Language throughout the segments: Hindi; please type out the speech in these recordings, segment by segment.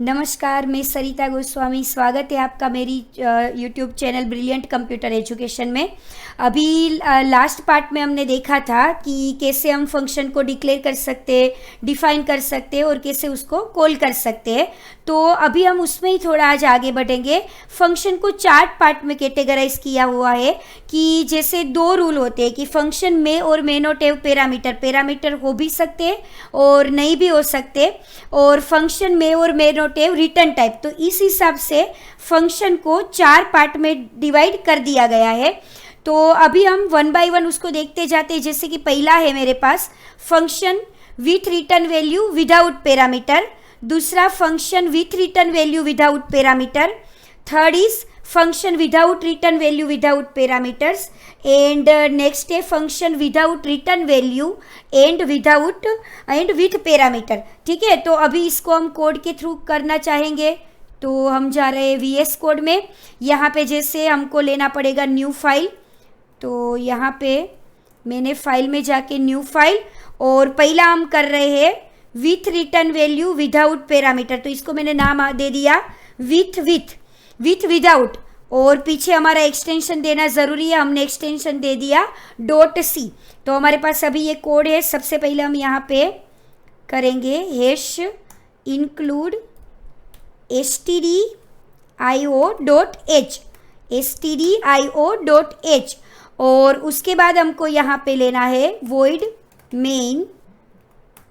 नमस्कार, मैं सरिता गोस्वामी। स्वागत है आपका मेरी YouTube channel brilliant computer education में। अभी लास्ट पार्ट में हमने देखा था कि कैसे हम फंक्शन को डिक्लेयर कर सकते हैं, डिफाइन कर सकते हैं और कैसे उसको कॉल कर सकते हैं। तो अभी हम उसमें ही थोड़ा आज आगे बढ़ेंगे। फंक्शन को 4 पार्ट में कैटेगराइज किया हुआ है कि जैसे 2 रूल होते हैं कि फंक्शन में और मे नॉट हैव पैरामीटर हो भी सकते हैं और नहीं भी हो सकते, और फंक्शन में और may not have return type. तो इस हिसाब से फंक्शन को 4 पार्ट में डिवाइड कर दिया गया है। तो अभी हम 1 बाय 1 उसको देखते जाते हैं। जैसे कि पहला है मेरे पास function with return value without parameter, दूसरा function with return value without parameter, third is function without return value without parameters, and next है function without return value and with parameter. ठीक है, तो अभी इसको हम कोड के थ्रू करना चाहेंगे। तो हम जा रहे हैं VS कोड में। यहाँ पे जैसे हमको लेना पड़ेगा न्यू फाइल, तो यहाँ पे मैंने फाइल में जाके न्यू फाइल, और पहला हम कर रहे हैं with return value without parameter. तो इसको मैंने नाम दे दिया विथ विदाउट, और पीछे हमारा एक्सटेंशन देना ज़रूरी है। हमने एक्सटेंशन दे दिया .c। तो हमारे पास अभी ये कोड है। सबसे पहले हम यहाँ पे करेंगे हैश इंक्लूड stdio.h, और उसके बाद हमको यहाँ पे लेना है void main,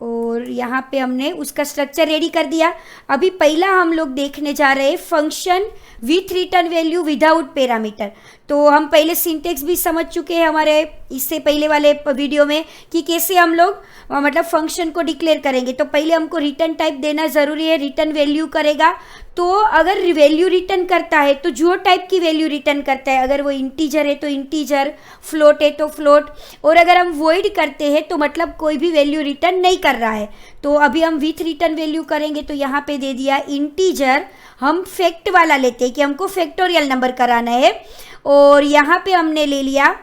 और यहाँ पे हमने उसका स्ट्रक्चर रेडी कर दिया। अभी पहला हम लोग देखने जा रहे हैं function with return value without parameter. तो हम पहले सिंटेक्स भी समझ चुके हैं हमारे इससे पहले वाले वीडियो में कि कैसे हम लोग मतलब फंक्शन को डिक्लेयर करेंगे। तो पहले हमको रिटर्न टाइप देना ज़रूरी है। रिटर्न वैल्यू करेगा, तो अगर वैल्यू रिटर्न करता है तो जो टाइप की वैल्यू रिटर्न करता है, अगर वो इंटीजर है तो इंटीजर, फ्लोट है तो फ्लोट, और अगर हम वॉइड करते हैं तो मतलब कोई भी वैल्यू रिटर्न नहीं कर रहा है। तो अभी हम विथ रिटर्न वैल्यू करेंगे, तो यहाँ पे दे दिया इंटीजर। हम फैक्ट वाला लेते हैं कि हमको फैक्टोरियल नंबर कराना है, और यहाँ पे हमने ले लिया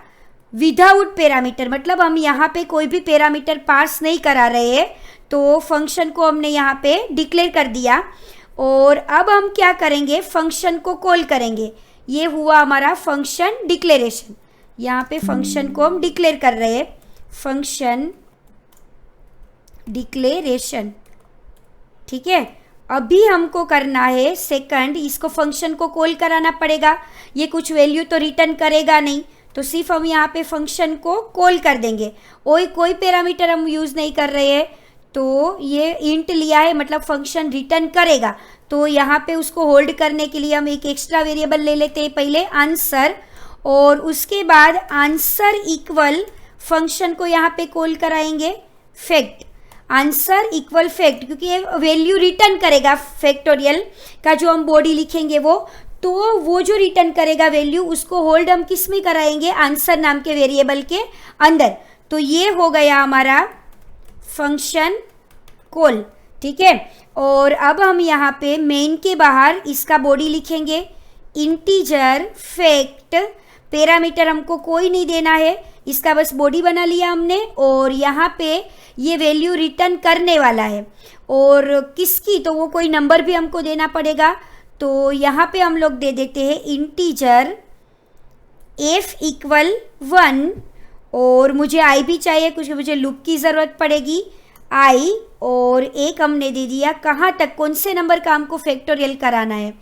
विदाउट पैरामीटर, मतलब हम यहाँ पे कोई भी पैरामीटर पास नहीं करा रहे हैं। तो फंक्शन को हमने यहाँ पे डिक्लेयर कर दिया, और अब हम क्या करेंगे, फंक्शन को कॉल करेंगे। ये हुआ हमारा फंक्शन डिक्लेरेशन। यहाँ पे फंक्शन को हम डिक्लेयर कर रहे हैं, फंक्शन डिक्लेरेशन। ठीक है, अभी हमको करना है सेकंड, इसको फंक्शन को कॉल कराना पड़ेगा। ये कुछ वैल्यू तो रिटर्न करेगा नहीं, तो सिर्फ हम यहाँ पे फंक्शन को कॉल कर देंगे। कोई पैरामीटर हम यूज़ नहीं कर रहे हैं। तो ये इंट लिया है, मतलब फंक्शन रिटर्न करेगा। तो यहाँ पे उसको होल्ड करने के लिए हम एक एक्स्ट्रा वेरिएबल ले लेते हैं, पहले आंसर, और उसके बाद आंसर इक्वल फंक्शन को यहाँ पे कॉल कराएंगे फैक्ट, आंसर इक्वल फैक्ट, क्योंकि ये वैल्यू रिटर्न करेगा फैक्टोरियल का जो हम बॉडी लिखेंगे वो जो रिटर्न करेगा वैल्यू, उसको होल्ड हम किस में कराएंगे, आंसर नाम के वेरिएबल के अंदर। तो ये हो गया हमारा फंक्शन कॉल। ठीक है, और अब हम यहाँ पे मेन के बाहर इसका बॉडी लिखेंगे इंटीजर फैक्ट। पैरामीटर हमको कोई नहीं देना है, इसका बस बॉडी बना लिया हमने, और यहाँ पे ये वैल्यू रिटर्न करने वाला है, और किसकी, तो वो कोई नंबर भी हमको देना पड़ेगा। तो यहाँ पे हम लोग दे देते हैं इंटीजर f इक्वल 1, और मुझे i भी चाहिए, कुछ मुझे लूप की ज़रूरत पड़ेगी i, और एक हमने दे दिया कहाँ तक, कौन से नंबर का हमको फैक्टोरियल कराना है।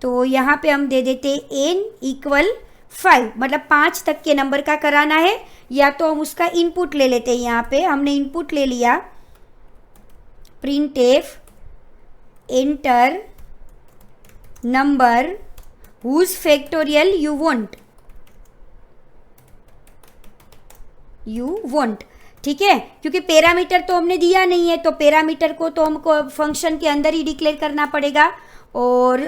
तो यहाँ पे हम दे देते n इक्वल 5, मतलब 5 तक के नंबर का कराना है। या तो हम उसका इनपुट ले लेते हैं। यहाँ पे हमने इनपुट ले लिया printf enter number whose factorial you want। ठीक है, क्योंकि पैरामीटर तो हमने दिया नहीं है, तो पैरामीटर को तो हमको फंक्शन के अंदर ही डिक्लेयर करना पड़ेगा, और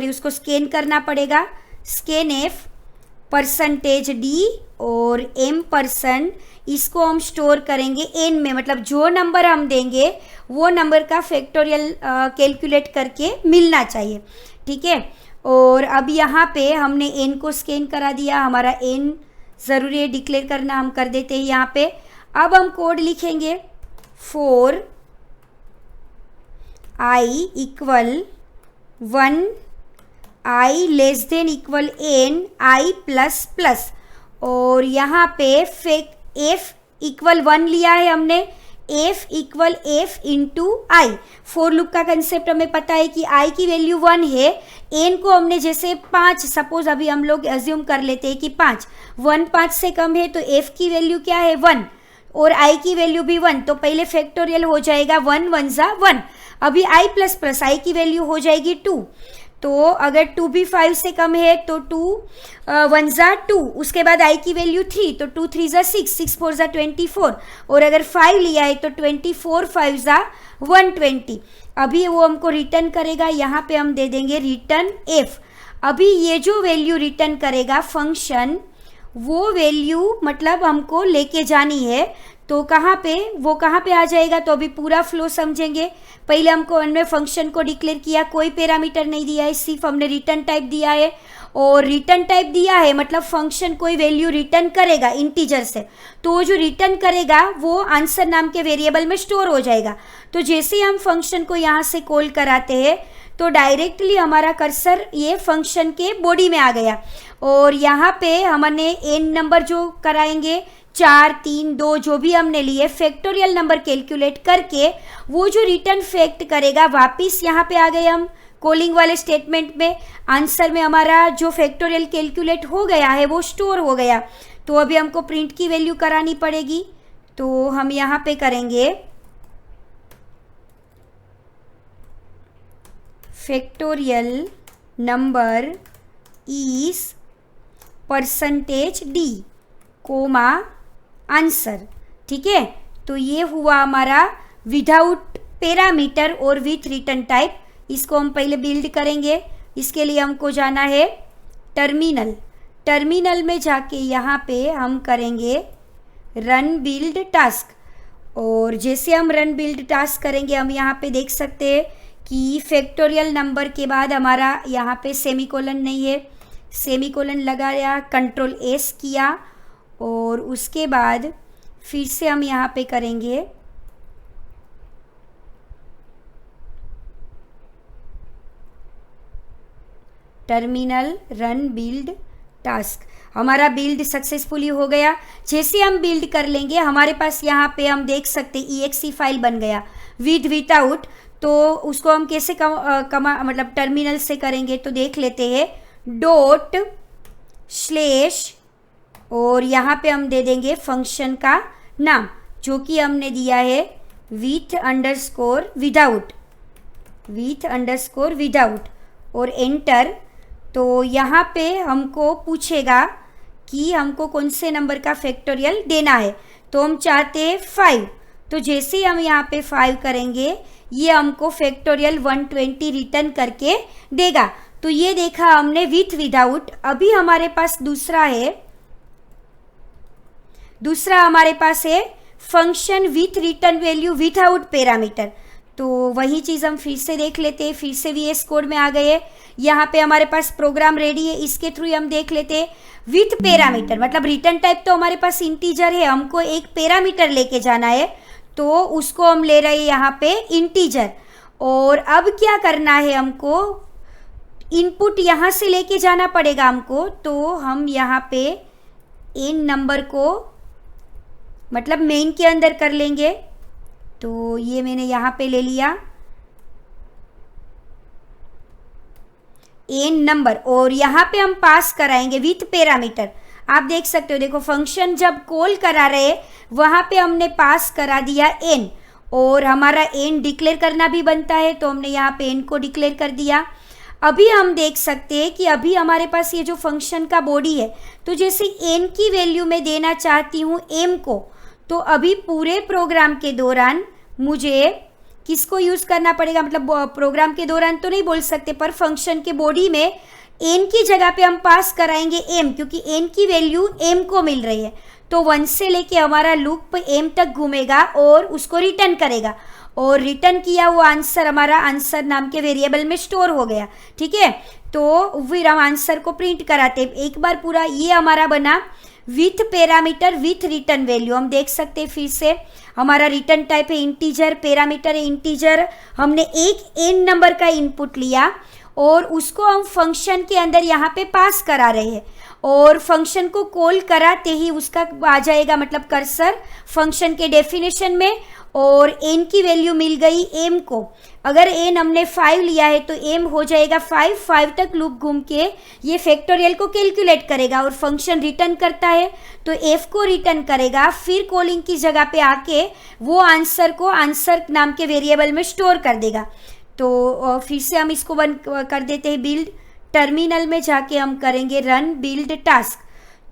उसको स्कैन करना पड़ेगा। स्कैन f %d और m%, इसको हम स्टोर करेंगे n में, मतलब जो नंबर हम देंगे वो नंबर का फैक्टोरियल कैलकुलेट करके मिलना चाहिए। ठीक है, और अब यहाँ पे हमने n को स्कैन करा दिया। हमारा n ज़रूरी है डिक्लेयर करना, हम कर देते हैं यहाँ पे। अब हम कोड लिखेंगे for i equal 1 i less than equal n i plus plus, और यहाँ पे f इक्वल 1 लिया है हमने, f equal f into I. For loop का कंसेप्ट हमें पता है कि i की वैल्यू 1 है, n को हमने जैसे 5, सपोज अभी हम लोग एज्यूम कर लेते हैं कि 1 5 से कम है, तो f की वैल्यू क्या है 1 और i की वैल्यू भी 1, तो पहले फैक्टोरियल हो जाएगा 1 1 जा 1। अभी i प्लस प्लस i की वैल्यू हो जाएगी 2, तो अगर 2 भी 5 से कम है तो 2 1 जा 2, उसके बाद i की वैल्यू 3, तो 2 3 जा 6, 6 4 जा 24, और अगर 5 लिया है तो 24 5 जा 120। अभी वो हमको रिटर्न करेगा, यहाँ पे हम दे देंगे रिटर्न f। अभी ये जो वैल्यू रिटर्न करेगा फंक्शन, वो वैल्यू मतलब हमको लेके जानी है, तो कहाँ पे वो कहाँ पे आ जाएगा, तो अभी पूरा फ्लो समझेंगे। पहले हमको हमने फंक्शन को डिक्लेयर किया, कोई पैरामीटर नहीं दिया है, सिर्फ हमने रिटर्न टाइप दिया है, और रिटर्न टाइप दिया है मतलब फंक्शन कोई वैल्यू रिटर्न करेगा इंटीजर से, तो वो जो रिटर्न करेगा वो आंसर नाम के वेरिएबल में स्टोर हो जाएगा। तो जैसे हम फंक्शन को यहाँ से कॉल कराते हैं तो डायरेक्टली हमारा कर्सर ये फंक्शन के बॉडी में आ गया, और यहाँ पे हमने एन नंबर जो कराएंगे 4 3 2 जो भी हमने लिए, फैक्टोरियल नंबर कैलकुलेट करके वो जो रिटर्न फैक्ट करेगा वापस यहाँ पे आ गए हम कॉलिंग वाले स्टेटमेंट में। आंसर में हमारा जो फैक्टोरियल कैलकुलेट हो गया है वो स्टोर हो गया, तो अभी हमको प्रिंट की वैल्यू करानी पड़ेगी, तो हम यहाँ पे करेंगे factorial number is % d comma answer. ठीक है, तो ये हुआ हमारा विदाउट पैरामीटर और विथ रिटर्न टाइप। इसको हम पहले बिल्ड करेंगे, इसके लिए हमको जाना है टर्मिनल। टर्मिनल में जाके यहाँ पे हम करेंगे रन बिल्ड टास्क, और जैसे हम रन बिल्ड टास्क करेंगे हम यहाँ पे देख सकते हैं कि फैक्टोरियल नंबर के बाद हमारा यहाँ पे सेमीकोलन नहीं है, सेमीकोलन लगाया, कंट्रोल S किया, और उसके बाद फिर से हम यहाँ पे करेंगे टर्मिनल रन बिल्ड टास्क। हमारा बिल्ड सक्सेसफुली हो गया। जैसे हम बिल्ड कर लेंगे हमारे पास यहाँ पे हम देख सकते exe फाइल बन गया विद विदाउट। तो उसको हम कैसे मतलब टर्मिनल से करेंगे, तो देख लेते हैं डॉट स्लैश, और यहाँ पे हम दे देंगे फंक्शन का नाम जो कि हमने दिया है with underscore without, with underscore without, और एंटर। तो यहाँ पे हमको पूछेगा कि हमको कौन से नंबर का फैक्टोरियल देना है, तो हम चाहते हैं 5, तो जैसे ही हम यहाँ पे 5 करेंगे ये हमको फैक्टोरियल 120 रिटर्न करके देगा। तो ये देखा हमने विथ विदाउट। अभी हमारे पास दूसरा है, दूसरा हमारे पास है function with return value without parameter. तो वही चीज़ हम फिर से देख लेते हैं, फिर से VS कोड में आ गए। यहाँ पे हमारे पास प्रोग्राम रेडी है, इसके थ्रू हम देख लेते हैं विथ पैरामीटर, मतलब रिटर्न टाइप तो हमारे पास इंटीजर है, हमको एक पैरामीटर लेके जाना है, तो उसको हम ले रहे हैं यहाँ पे इंटीजर। और अब क्या करना है, हमको इनपुट यहाँ से लेके जाना पड़ेगा हमको। तो हम यहाँ पे इन नंबर को मतलब मेन के अंदर कर लेंगे, तो ये मैंने यहाँ पे ले लिया एन नंबर, और यहाँ पे हम पास कराएंगे विथ पैरामीटर। आप देख सकते हो, देखो फंक्शन जब कॉल करा रहे वहाँ पे हमने पास करा दिया एन, और हमारा एन डिक्लेयर करना भी बनता है, तो हमने यहाँ पे एन को डिक्लेयर कर दिया। अभी हम देख सकते हैं कि अभी हमारे पास ये जो फंक्शन का बॉडी है, तो जैसे एन की वैल्यू मैं देना चाहती हूँ एम को, तो अभी पूरे प्रोग्राम के दौरान मुझे किसको यूज़ करना पड़ेगा, मतलब प्रोग्राम के दौरान तो नहीं बोल सकते, पर फंक्शन के बॉडी में एन की जगह पे हम पास कराएंगे एम, क्योंकि एन की वैल्यू एम को मिल रही है। तो 1 से लेके हमारा लूप एम तक घूमेगा और उसको रिटर्न करेगा, और रिटर्न किया हुआ आंसर हमारा आंसर नाम के वेरिएबल में स्टोर हो गया। ठीक है, तो फिर हम आंसर को प्रिंट कराते हैं। एक बार पूरा ये हमारा बना with parameter with return value. हम देख सकते हैं फिर से हमारा रिटर्न टाइप है इंटीजर, पैरामीटर है इंटीजर। हमने एक एन नंबर का इनपुट लिया और उसको हम फंक्शन के अंदर यहाँ पे पास करा रहे हैं और फंक्शन को कॉल कराते ही उसका आ जाएगा मतलब कर्सर फंक्शन के डेफिनेशन में और n की वैल्यू मिल गई m को। अगर n हमने 5 लिया है तो m हो जाएगा 5 तक लूप घूम के ये फैक्टोरियल को कैलकुलेट करेगा और फंक्शन रिटर्न करता है तो f को रिटर्न करेगा, फिर कॉलिंग की जगह पे आके वो आंसर को आंसर नाम के वेरिएबल में स्टोर कर देगा। तो फिर से हम इसको बंद कर देते हैं बिल्ड, टर्मिनल में जाके हम करेंगे रन बिल्ड टास्क।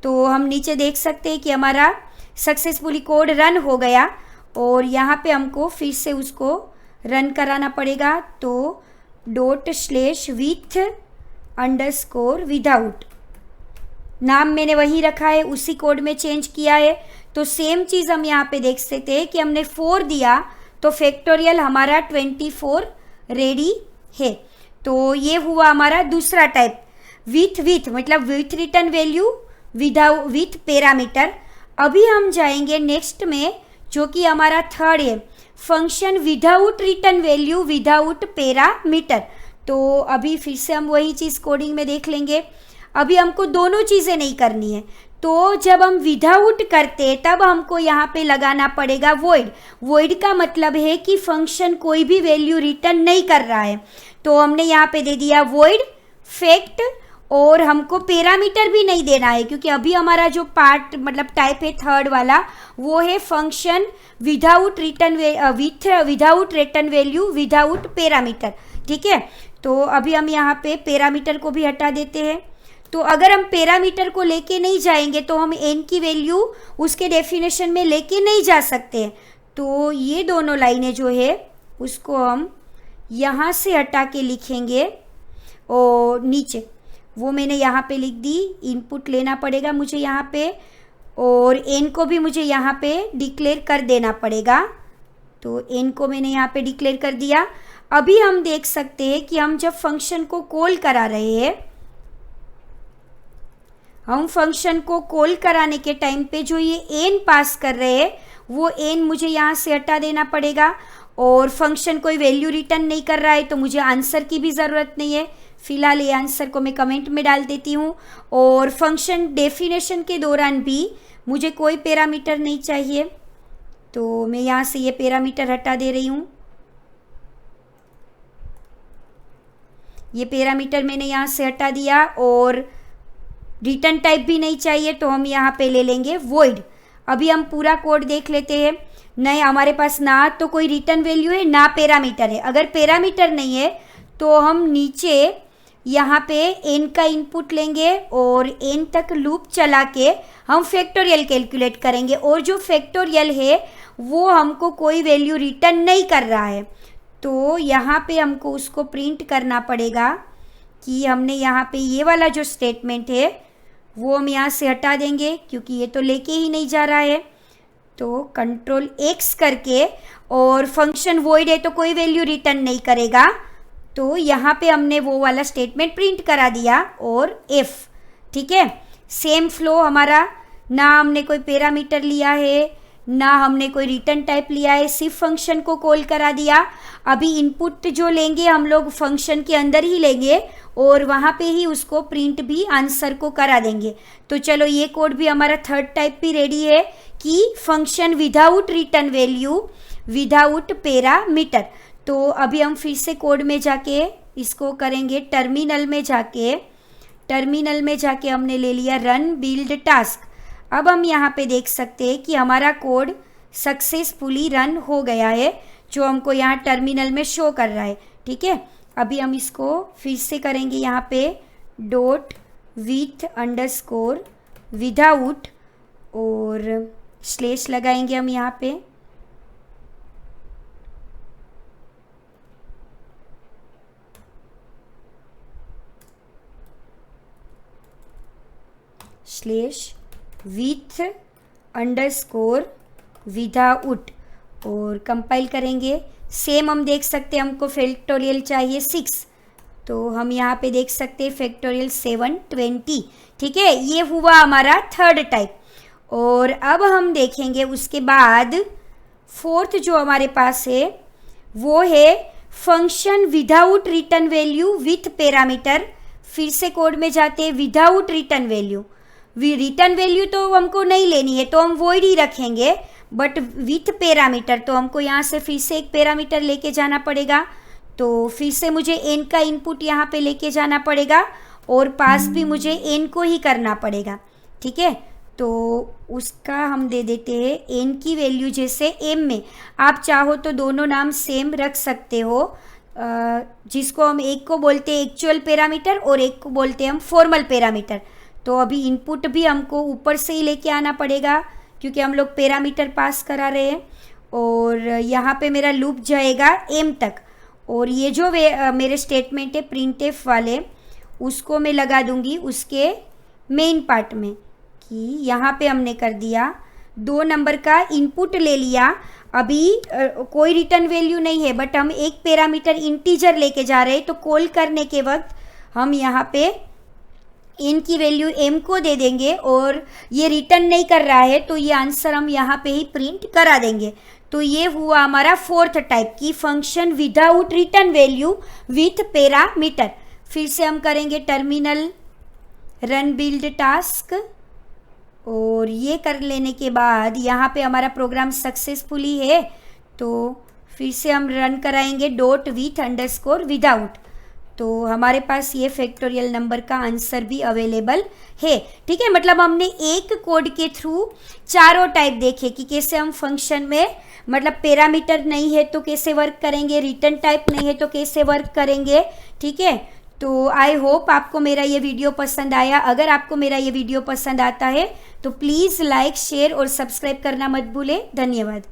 तो हम नीचे देख सकते हैं कि हमारा सक्सेसफुली कोड रन हो गया और यहाँ पे हमको फिर से उसको रन कराना पड़ेगा। तो ./with_without नाम मैंने वही रखा है, उसी कोड में चेंज किया है। तो सेम चीज़ हम यहाँ पे देख सकते हैं कि हमने 4 दिया तो फैक्टोरियल हमारा 24 रेडी है। तो ये हुआ हमारा दूसरा टाइप विथ मतलब with return value with parameter. अभी हम जाएंगे नेक्स्ट में जो कि हमारा थर्ड है function without return value without parameter. तो अभी फिर से हम वही चीज़ कोडिंग में देख लेंगे। अभी हमको दोनों चीज़ें नहीं करनी है। तो जब हम विदाउट करते तब हमको यहाँ पे लगाना पड़ेगा वॉइड का मतलब है कि फंक्शन कोई भी वैल्यू रिटर्न नहीं कर रहा है। तो हमने यहाँ पे दे दिया वॉइड फैक्ट और हमको पैरामीटर भी नहीं देना है क्योंकि अभी हमारा जो पार्ट मतलब टाइप है थर्ड वाला वो है function without return value without parameter. ठीक है, तो अभी हम यहाँ पे पैरामीटर को भी हटा देते हैं। तो अगर हम पैरामीटर को लेके नहीं जाएंगे तो हम n की वैल्यू उसके डेफिनेशन में लेके नहीं जा सकते। तो ये दोनों लाइनें जो है उसको हम यहाँ से हटा के लिखेंगे और नीचे वो मैंने यहाँ पे लिख दी। इनपुट लेना पड़ेगा मुझे यहाँ पे और n को भी मुझे यहाँ पे डिक्लेयर कर देना पड़ेगा। तो n को मैंने यहाँ पे डिक्लेयर कर दिया। अभी हम देख सकते हैं कि हम जब फंक्शन को कॉल करा रहे हैं, हम फंक्शन को कॉल कराने के टाइम पे जो ये n पास कर रहे हैं वो n मुझे यहाँ से हटा देना पड़ेगा और फंक्शन कोई वैल्यू रिटर्न नहीं कर रहा है तो मुझे आंसर की भी ज़रूरत नहीं है। फिलहाल ये आंसर को मैं कमेंट में डाल देती हूँ और फंक्शन डेफिनेशन के दौरान भी मुझे कोई पैरामीटर नहीं चाहिए तो मैं यहाँ से ये पैरामीटर हटा दे रही हूँ। ये पैरामीटर मैंने यहाँ से हटा दिया और रिटर्न टाइप भी नहीं चाहिए तो हम यहाँ पे ले लेंगे वॉइड। अभी हम पूरा कोड देख लेते हैं। नहीं, हमारे पास ना तो कोई रिटर्न वैल्यू है ना पैरामीटर है। अगर पैरामीटर नहीं है तो हम नीचे यहाँ पे n का इनपुट लेंगे और n तक लूप चला के हम फैक्टोरियल कैलकुलेट करेंगे और जो फैक्टोरियल है वो हमको कोई वैल्यू रिटर्न नहीं कर रहा है। तो यहाँ पे हमको उसको प्रिंट करना पड़ेगा कि हमने यहाँ पे ये वाला जो स्टेटमेंट है वो हम यहाँ से हटा देंगे क्योंकि ये तो लेके ही नहीं जा रहा है। तो कंट्रोल X करके और फंक्शन वॉइड है तो कोई वैल्यू रिटर्न नहीं करेगा तो यहाँ पे हमने वो वाला स्टेटमेंट प्रिंट करा दिया और F। ठीक है, सेम फ्लो हमारा, ना हमने कोई पैरामीटर लिया है ना हमने कोई रिटर्न टाइप लिया है, सिर्फ फंक्शन को कॉल करा दिया। अभी इनपुट जो लेंगे हम लोग फंक्शन के अंदर ही लेंगे और वहाँ पे ही उसको प्रिंट भी आंसर को करा देंगे। तो चलो ये कोड भी हमारा थर्ड टाइप भी रेडी है कि function without return value without parameter. तो अभी हम फिर से कोड में जाके इसको करेंगे टर्मिनल में जाके हमने ले लिया रन बिल्ड टास्क। अब हम यहाँ पे देख सकते हैं कि हमारा कोड सक्सेसफुली रन हो गया है जो हमको यहाँ टर्मिनल में शो कर रहा है। ठीक है, अभी हम इसको फिर से करेंगे यहाँ पे .with_without और स्लैश लगाएंगे हम यहाँ पे। /with_without और कंपाइल करेंगे। सेम हम देख सकते हैं हमको फैक्टोरियल चाहिए 6 तो हम यहाँ पे देख सकते हैं फैक्टोरियल 720। ठीक है, ये हुआ हमारा थर्ड टाइप। और अब हम देखेंगे उसके बाद फोर्थ जो हमारे पास है वो है function without return value with parameter, फिर से कोड में जाते हैं, without return value, return value तो हमको नहीं लेनी है तो हम वॉइड ही रखेंगे, बट विथ पैरामीटर तो हमको यहाँ से फिर से एक पैरामीटर लेके जाना पड़ेगा। तो फिर से मुझे n का इनपुट यहाँ पे लेके जाना पड़ेगा और पास भी मुझे n को ही करना पड़ेगा, ठीक है। तो उसका हम दे देते हैं n की वैल्यू जैसे m में, आप चाहो तो दोनों नाम सेम रख सकते हो, जिसको हम एक को बोलते हैं एक्चुअल पैरामीटर और एक को बोलते हैं हम फॉर्मल पैरामीटर। तो अभी इनपुट भी हमको ऊपर से ही लेके आना पड़ेगा क्योंकि हम लोग पैरामीटर पास करा रहे हैं, और यहाँ पे मेरा लूप जाएगा m तक, और ये जो मेरे स्टेटमेंट है प्रिंटफ वाले उसको मैं लगा दूंगी उसके मेन पार्ट में, कि यहाँ पे हमने कर दिया 2 नंबर का इनपुट ले लिया। अभी कोई रिटर्न वैल्यू नहीं है बट हम एक पैरामीटर इंटीजर लेके जा रहे हैं, तो कॉल करने के वक्त हम यहाँ पे n की वैल्यू m को दे देंगे और ये रिटर्न नहीं कर रहा है तो ये आंसर हम यहाँ पे ही प्रिंट करा देंगे। तो ये हुआ हमारा फोर्थ टाइप की function without return value with parameter. फिर से हम करेंगे टर्मिनल रन बिल्ड टास्क, और ये कर लेने के बाद यहाँ पे हमारा प्रोग्राम सक्सेसफुली है, तो फिर से हम रन कराएंगे डॉट विथ अंडरस्कोर विदाउट, तो हमारे पास ये फैक्टोरियल नंबर का आंसर भी अवेलेबल है, ठीक है। मतलब हमने एक कोड के थ्रू चारों टाइप देखे कि कैसे हम फंक्शन में, मतलब पैरामीटर नहीं है तो कैसे वर्क करेंगे, रिटर्न टाइप नहीं है तो कैसे वर्क करेंगे, ठीक है। तो आई होप आपको मेरा ये वीडियो पसंद आया। अगर आपको मेरा ये वीडियो पसंद आता है तो प्लीज़ लाइक, शेयर और सब्सक्राइब करना मत भूलें। धन्यवाद।